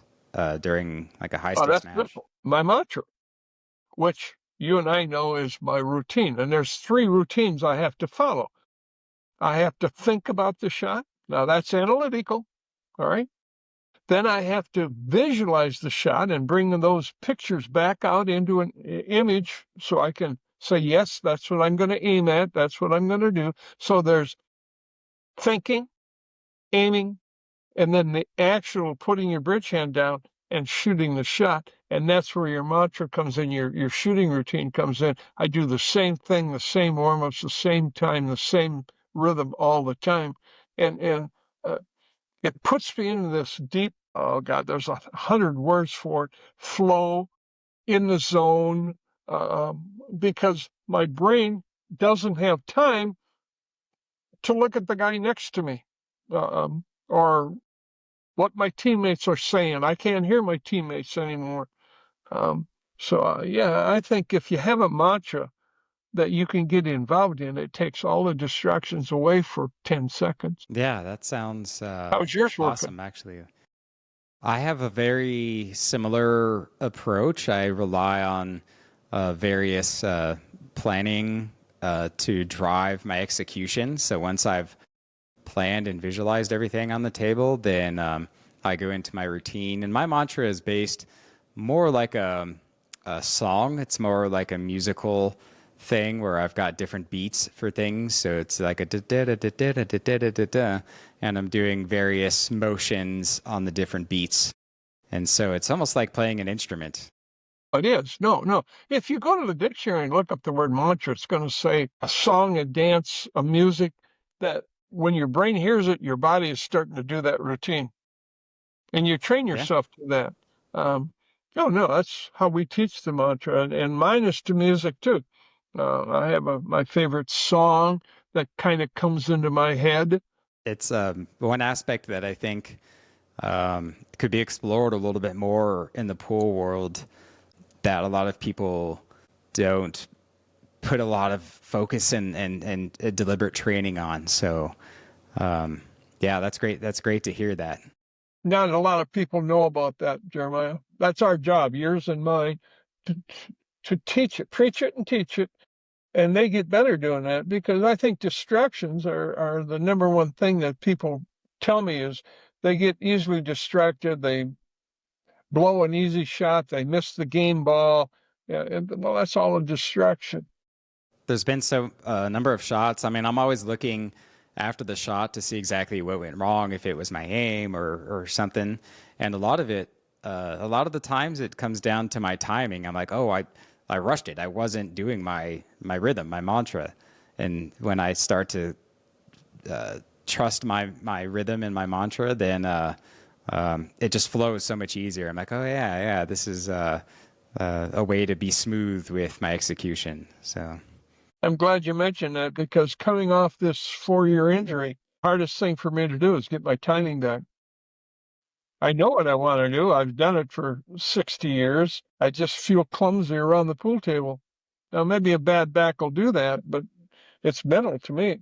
during like a high stakes match? Simple. My mantra, which you and I know is my routine. And there's 3 routines I have to follow. I have to think about the shot. Now that's analytical. All right. Then I have to visualize the shot and bring those pictures back out into an image so I can say, yes, that's what I'm going to aim at. That's what I'm going to do. So there's thinking, aiming, and then the actual putting your bridge hand down and shooting the shot. And that's where your mantra comes in, your shooting routine comes in. I do the same thing, the same warm-ups, the same time, the same rhythm all the time. And it puts me into this deep, oh God, there's 100 words for it, flow, in the zone, because my brain doesn't have time to look at the guy next to me or what my teammates are saying. I can't hear my teammates anymore. Yeah, I think if you have a mantra that you can get involved in, it takes all the distractions away for 10 seconds. Yeah, that sounds How's yours awesome, actually. I have a very similar approach. I rely on various planning to drive my execution. So once I've planned and visualized everything on the table, then I go into my routine. And my mantra is based more like a song. It's more like a musical thing where I've got different beats for things. So it's like a da da da da da da da da da da, and I'm doing various motions on the different beats. And so it's almost like playing an instrument. It is. No, no. If you go to the dictionary and look up the word mantra, it's going to say a song, a dance, a music that when your brain hears it, your body is starting to do that routine. And you train Yeah. yourself to that. Oh, no, that's how we teach the mantra. And mine is to music too. I have my favorite song that kind of comes into my head. It's one aspect that I think could be explored a little bit more in the pool world that a lot of people don't put a lot of focus and deliberate training on. So, yeah, that's great. That's great to hear that. Not a lot of people know about that, Jeremiah. That's our job, yours and mine, to, to teach it, preach it and teach it. And they get better doing that because I think distractions are the number one thing that people tell me is they get easily distracted. They blow an easy shot. They miss the game ball. Yeah, well, that's all a distraction. There's been a number of shots. I mean, I'm always looking after the shot to see exactly what went wrong, if it was my aim or something. And a lot of the times it comes down to my timing. I'm like, oh, I rushed it. I wasn't doing my rhythm, my mantra. And when I start to trust my rhythm and my mantra, then it just flows so much easier. I'm like, oh yeah, this is a way to be smooth with my execution. So. I'm glad you mentioned that because coming off this 4-year injury, hardest thing for me to do is get my timing back. I know what I want to do. I've done it for 60 years. I just feel clumsy around the pool table. Now, maybe a bad back will do that, but it's mental to me.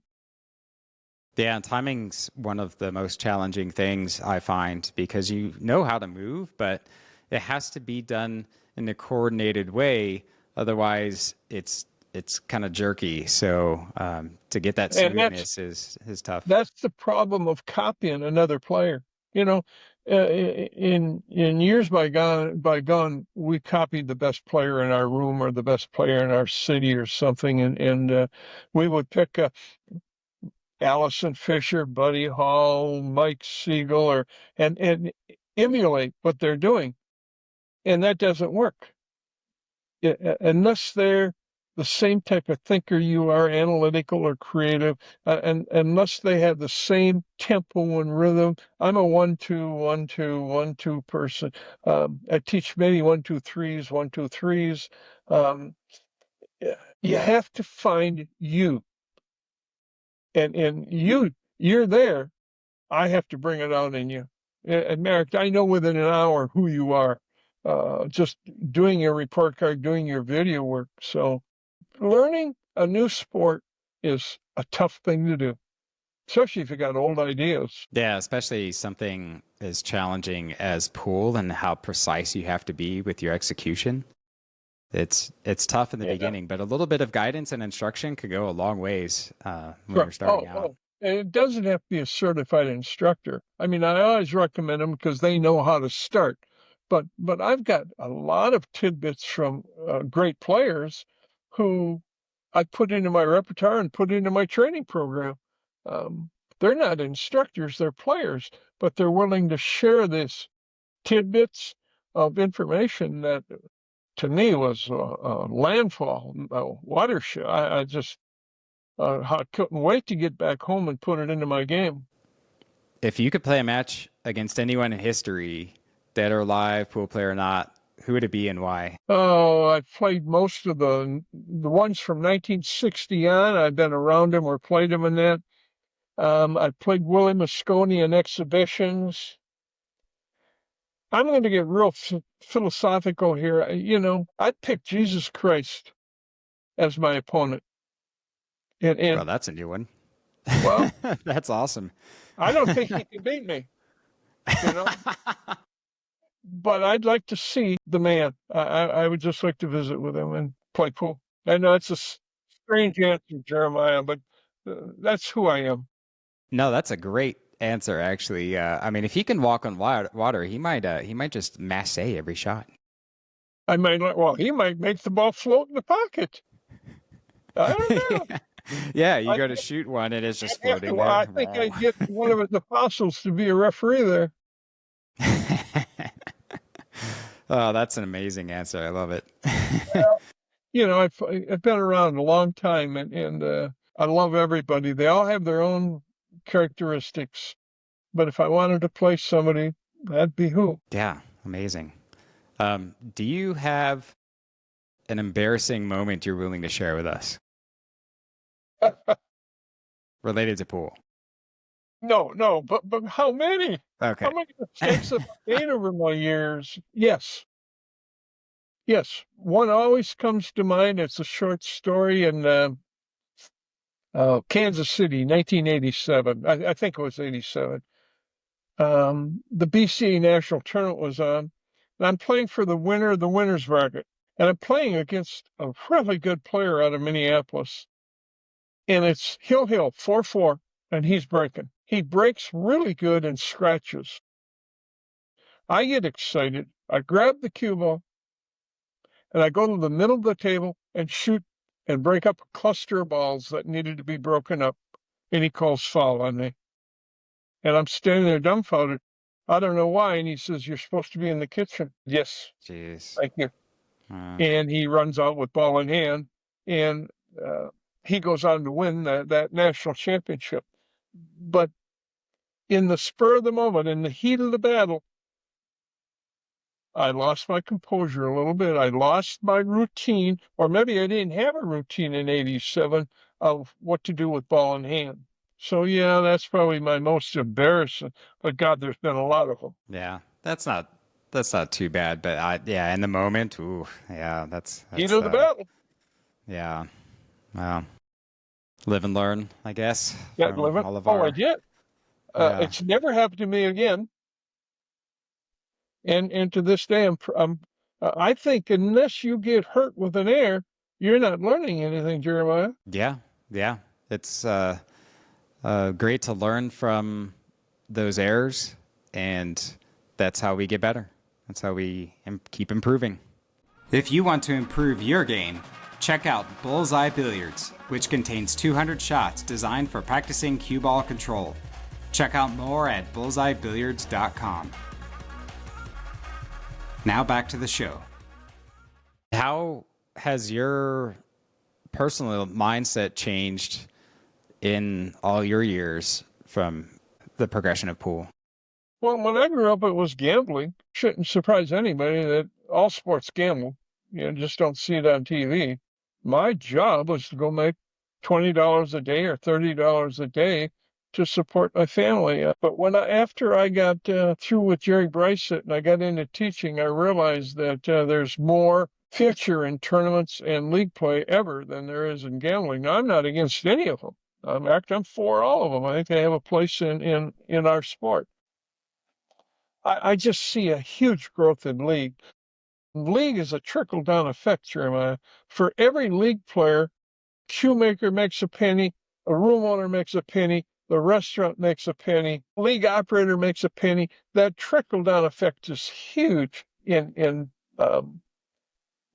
Yeah, and timing's one of the most challenging things I find because you know how to move, but it has to be done in a coordinated way. Otherwise, it's kind of jerky. So to get that And that's smoothness is tough. that's the problem of copying another player. You know, in years bygone, we copied the best player in our room or the best player in our city or something, and we would pick Allison Fisher, Buddy Hall, Mike Siegel, and emulate what they're doing, and that doesn't work unless they're the same type of thinker you are, analytical or creative, and unless they have the same tempo and rhythm. I'm a 1-2, 1-2, 1-2 person. I teach many 1-2-3s, 1-2-3s. Um, you have to find you, and you're there. I have to bring it out in you. And Merrick, I know within an hour who you are, just doing your report card, doing your video work. So learning a new sport is a tough thing to do, especially if you got old ideas. Yeah, especially something as challenging as pool and how precise you have to be with your execution. It's tough in the Yeah. beginning, but a little bit of guidance and instruction could go a long ways when Sure. you're starting out. And it doesn't have to be a certified instructor. I mean, I always recommend them because they know how to start. But I've got a lot of tidbits from great players who I put into my repertoire and put into my training program. Um, they're not instructors, they're players, but they're willing to share this tidbits of information that to me was a landfall, a watershed. I just I couldn't wait to get back home and put it into my game. If you could play a match against anyone in history, dead or alive, pool player or not, who would it be and why? Oh, I've played most of the ones from 1960 on. I've been around them or played them in that. I've played Willie Mosconi in exhibitions. I'm going to get real philosophical here. You know, I'd pick Jesus Christ as my opponent. Well, And that's a new one. well, That's awesome. I don't think he can beat me, you know, but I'd like to see the man. I would just like to visit with him and play pool. I know it's a strange answer, Jeremiah, but that's who I am. No, that's a great answer, actually. I mean, if he can walk on water, he might just masse every shot. I might not, well, he might make the ball float in the pocket. I don't know. Yeah, you I go to shoot one and it's just have floating to, I there. think I'd get one of his apostles to be a referee there. Oh, that's an amazing answer. I love it. I've been around a long time, and I love everybody. They all have their own characteristics. But if I wanted to play somebody, that'd be who? Yeah, amazing. Do you have an embarrassing moment you're willing to share with us related to pool? No, but how many? Okay. How many mistakes have I made over my years? Yes. One always comes to mind. It's a short story in Kansas City, 1987. I think it was 87. The BCA National Tournament was on, and I'm playing for the winner of the winner's bracket. And I'm playing against a really good player out of Minneapolis. And it's Hill 4-4, and he's breaking. He breaks really good and scratches. I get excited. I grab the cue ball, and I go to the middle of the table and shoot and break up a cluster of balls that needed to be broken up. And he calls foul on me. And I'm standing there dumbfounded. I don't know why. And he says, "You're supposed to be in the kitchen." Yes, Jeez. thank you. And he runs out with ball in hand, and uh, he goes on to win that national championship. But in the spur of the moment, in the heat of the battle, I lost my composure a little bit. I lost my routine, or maybe I didn't have a routine in 87 of what to do with ball in hand. So, yeah, that's probably my most embarrassing. But God, there's been a lot of them. Yeah, that's not too bad, but yeah, in the moment, ooh, yeah, Heat that's of the battle. yeah, well, live and learn, I guess, Got from living. all of Oh, I our did. yeah, It's never happened to me again. And to this day, I think unless you get hurt with an air, you're not learning anything, Jeremiah. yeah, yeah. It's great to learn from those errors, and that's how we get better. That's how we keep improving. If you want to improve your game, check out Bullseye Billiards, which contains 200 shots designed for practicing cue ball control. Check out more at bullseyebilliards.com. Now back to the show. How has your personal mindset changed in all your years from the progression of pool? Well, when I grew up, it was gambling. Shouldn't surprise anybody that all sports gamble. You just don't see it on TV. My job was to go make $20 a day or $30 a day to support my family. But after I got through with Jerry Bricett and I got into teaching, I realized that there's more future in tournaments and league play ever than there is in gambling. Now, I'm not against any of them. I'm for all of them. I think they have a place in our sport. I just see a huge growth in league. League is a trickle-down effect, Jeremiah. For every league player, shoemaker makes a penny, a room owner makes a penny, the restaurant makes a penny, league operator makes a penny. That trickle-down effect is huge in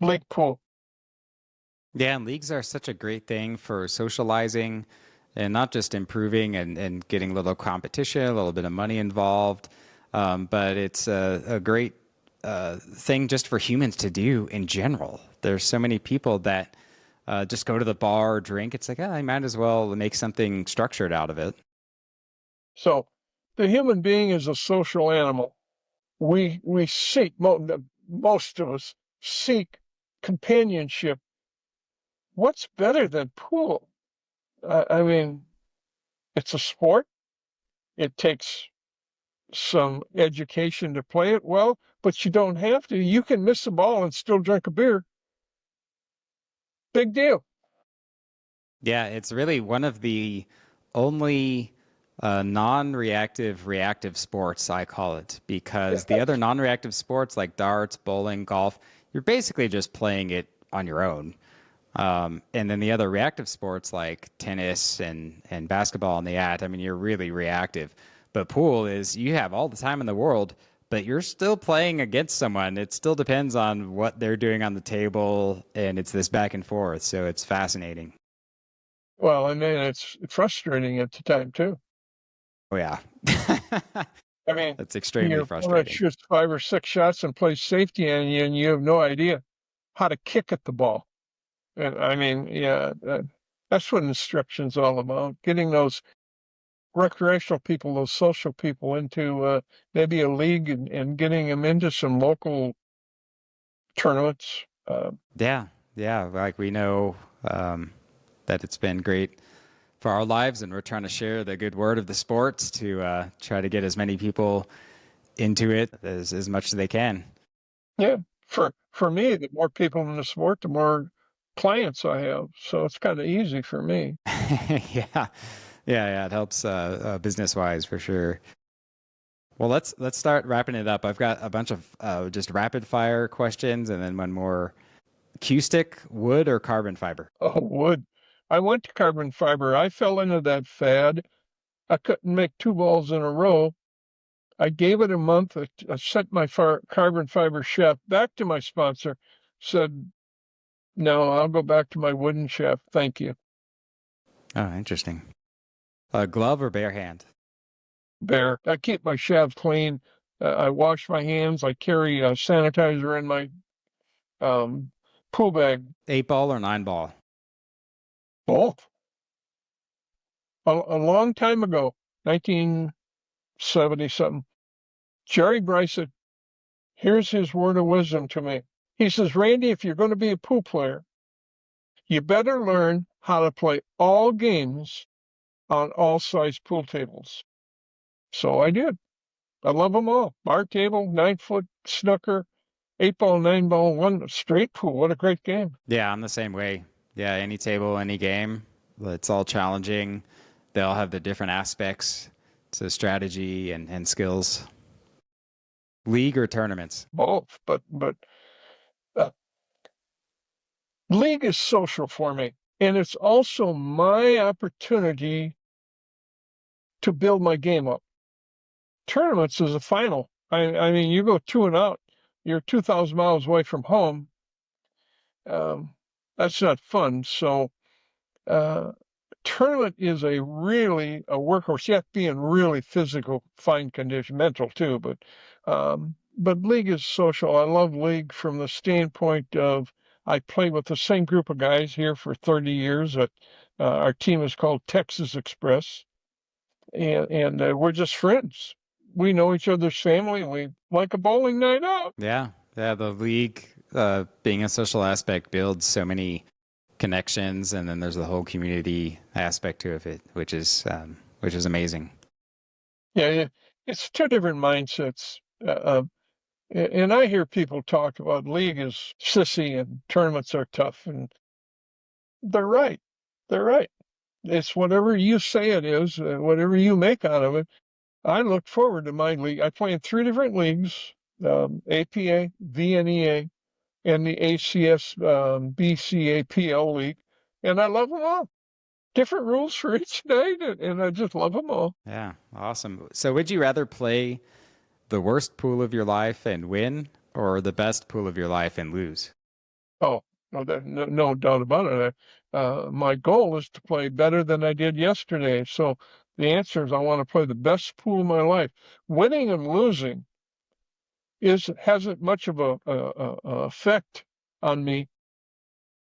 league pool. Yeah, and leagues are such a great thing for socializing and not just improving and getting a little competition, a little bit of money involved. But it's a great thing just for humans to do in general. There's so many people that just go to the bar or drink. It's like, I might as well make something structured out of it. So the human being is a social animal. We seek, most of us seek companionship. What's better than pool? I mean, it's a sport. It takes some education to play it well, but you don't have to. You can miss a ball and still drink a beer. Big deal. Yeah, it's really one of the only non-reactive reactive sports, I call it, because the other non-reactive sports like darts, bowling, golf, you're basically just playing it on your own. And then the other reactive sports like tennis and basketball and the I mean, you're really reactive. But pool is you have all the time in the world, but you're still playing against someone. It still depends on what they're doing on the table, and it's this back and forth. So it's fascinating. Well, I mean, it's frustrating at the time too. Oh, yeah. I mean, That's extremely your opponent frustrating. shoots 5 or 6 shots and plays safety on you, and you have no idea how to kick at the ball. And I mean, yeah, that's what instruction's all about. Getting those recreational people, those social people into maybe a league and getting them into some local tournaments. Yeah. Yeah. Like we know that it's been great for our lives, and we're trying to share the good word of the sports to try to get as many people into it as much as they can. Yeah, for me, the more people in the sport, the more clients I have. So it's kind of easy for me. Yeah. Yeah. It helps business wise for sure. Well, let's start wrapping it up. I've got a bunch of just rapid fire questions, and then one more. Cue stick, wood, or carbon fiber? Oh, wood. I went to carbon fiber. I fell into that fad. I couldn't make 2 balls in a row. I gave it a month. I sent my carbon fiber shaft back to my sponsor, said, no, I'll go back to my wooden shaft. Thank you. Oh, interesting. Glove or bare hand? Bear. I keep my shaft clean. I wash my hands. I carry sanitizer in my um, pool bag. 8 ball or 9 ball? Both. A long time ago, 1970 something, Jerry Bryce said, here's his word of wisdom to me. He says, Randy, if you're going to be a pool player, you better learn how to play all games on all size pool tables. So I did. I love them all. Bar table, 9-foot snooker, 8 ball, 9 ball, one straight pool. What a great game. Yeah, I'm the same way. Yeah, any table, any game. It's all challenging. They all have the different aspects to strategy and skills. League or tournaments? Both, but uh, league is social for me. And it's also my opportunity to build my game up. Tournaments is a final. I mean, you go 2 and out, you're 2,000 miles away from home. That's not fun. So, uh, tournament is a workhorse. You have to be in really physical, fine condition, mental too. But league is social. I love league from the standpoint of I play with the same group of guys here for 30 years. Our team is called Texas Express, and we're just friends. We know each other's family. We like a bowling night out. Yeah, yeah. The league, being a social aspect, builds so many connections, and then there's the whole community aspect to it, which is amazing. Yeah, it's two different mindsets. And I hear people talk about league is sissy and tournaments are tough, and they're right. They're right. It's whatever you say it is, whatever you make out of it. I look forward to my league. I play in 3 different leagues, APA, VNEA, and the ACS BCAPL league, and I love them all. Different rules for each night, and I just love them all. Yeah, awesome. So, would you rather play the worst pool of your life and win, or the best pool of your life and lose? Oh, no doubt about it. My goal is to play better than I did yesterday. So the answer is I want to play the best pool of my life. Winning and losing hasn't much of a effect on me.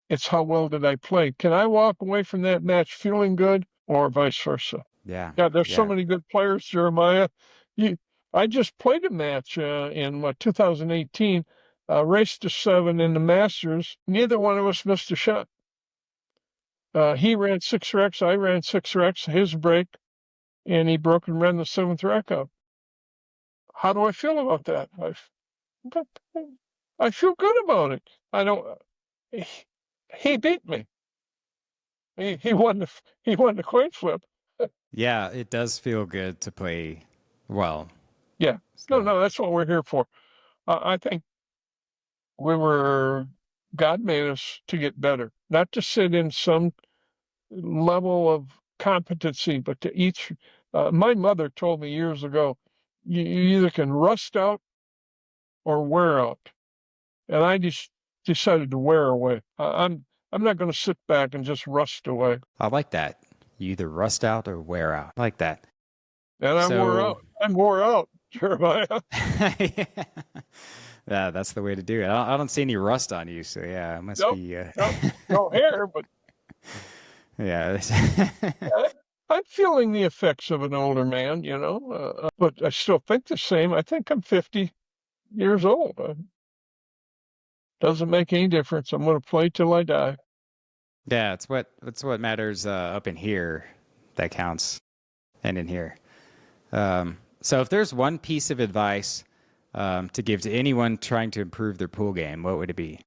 It's how well did I play. Can I walk away from that match feeling good, or vice versa? Yeah, Yeah, there's so yeah, many good players, Jeremiah. You, I just played a match in 2018, race to 7 in the Masters. Neither one of us missed a shot. He ran 6 wrecks, I ran 6 wrecks, his break, and he broke and ran the 7th wreck up. How do I feel about that? I feel good about it. I don't. He beat me. He won the coin flip. yeah. It does feel good to play well. Yeah. No, So, no, that's what we're here for. I think God made us to get better, not to sit in some level of competency, but to each. My mother told me years ago, you either can rust out or wear out. And I just decided to wear away. I'm not going to sit back and just rust away. I like that. You either rust out or wear out. I like that. And I wore So, out. I wore out, Jeremiah. yeah, that's the way to do it. I don't see any rust on you, so yeah, it must Nope, be. nope, no hair, but Yeah. I'm feeling the effects of an older man, but I still think the same. I think I'm 50 years old. Doesn't make any difference. I'm going to play till I die. Yeah, it's what matters up in here that counts, and in here. So if there's one piece of advice to give to anyone trying to improve their pool game, what would it be?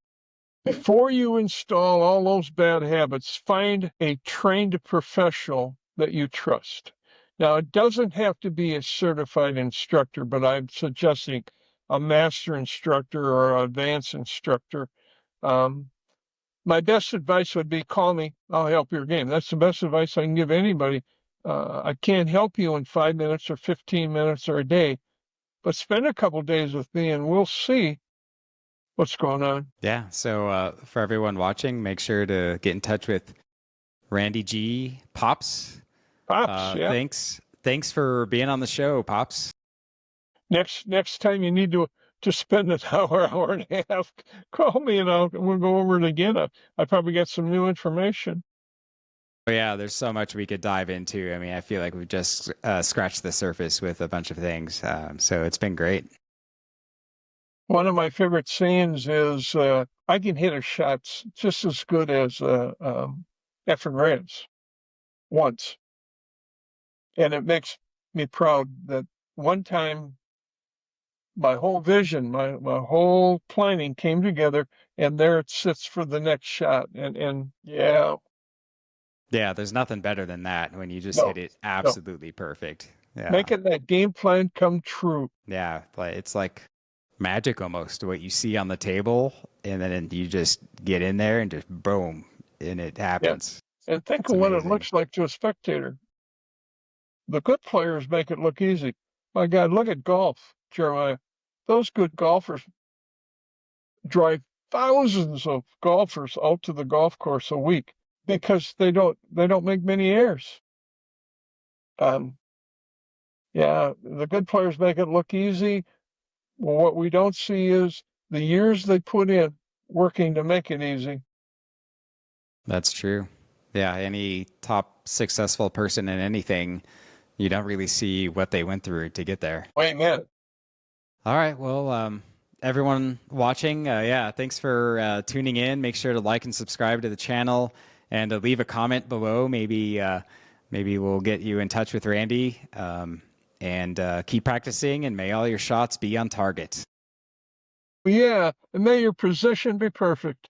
Before you install all those bad habits, find a trained professional that you trust. Now, it doesn't have to be a certified instructor, but I'm suggesting a master instructor or an advanced instructor. My best advice would be call me. I'll help your game. That's the best advice I can give anybody. I can't help you in 5 minutes or 15 minutes or a day, but spend a couple days with me and we'll see what's going on. Yeah. So for everyone watching, make sure to get in touch with Randy G. Pops. Pops, yeah. Thanks for being on the show, Pops. Next time you need to spend an hour and a half, call me and we'll go over it again. I probably got some new information. Oh, yeah, there's so much we could dive into. I mean, I feel like we've just scratched the surface with a bunch of things. So it's been great. One of my favorite sayings is I can hit a shot just as good as Efren Reyes once. And it makes me proud that one time my whole vision, my whole planning came together, and there it sits for the next shot. And yeah. Yeah, there's nothing better than that when you just No, hit it no. absolutely perfect. Yeah. Making that game plan come true. Yeah, it's like magic almost what you see on the table, and then you just get in there and just boom, and it Yeah. happens. And think It's of what it amazing. looks like to a spectator. The good players make it look easy. My God, look at golf, Jeremiah. Those good golfers drive thousands of golfers out to the golf course a week because they don't make many errors. Yeah, the good players make it look easy. Well, what we don't see is the years they put in working to make it easy. That's true. Yeah, any top successful person in anything, you don't really see what they went through to get there. Amen. All right. Well, everyone watching, yeah, thanks for tuning in. Make sure to like and subscribe to the channel and leave a comment below. Maybe we'll get you in touch with Randy. And keep practicing, and may all your shots be on target. Yeah, and may your position be perfect.